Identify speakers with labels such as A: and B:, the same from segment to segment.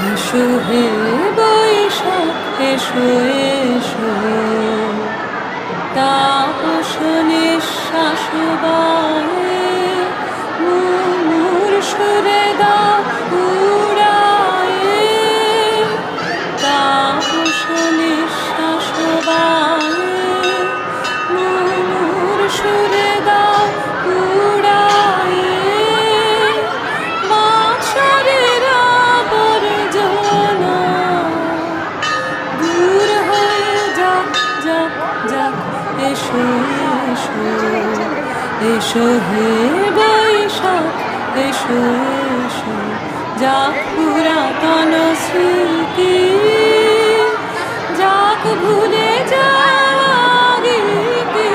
A: এসো হে বৈশাখ এসো এসো, তাপস নিঃশ্বাস বায়ে মুমূর সুরে দাও উড়ায়ে, তাপস নিঃশ্বাস বায়ে মুমূর সুরে দাও উড়ায়ে, বাঁশরের আবর্জনা দূর হয়ে যাক যাক যাক। এসো এসো এসো হে বৈশাখ এসো এসো, যাক পুরাতন স্মৃতি যাক ভুলে যাওয়া গীতি,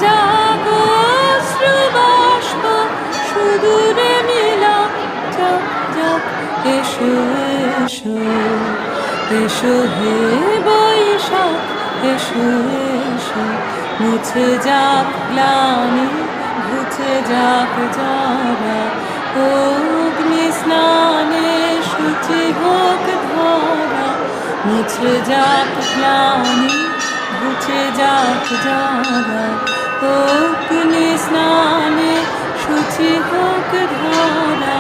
A: যাক অশ্রুবাষ্প সুদূরে মিলা যাক যাক। এসো এসো এসো হে বৈশাখ এসো এসো, মুছে যাক গ্লানি ঘুচে যাক যারা, অগ্নি স্নানে শুচি হোক ধরা, মুছে যাক গ্লানি ঘুচে যাক যারা, অগ্নি স্নানে শুচি হোক ধরা।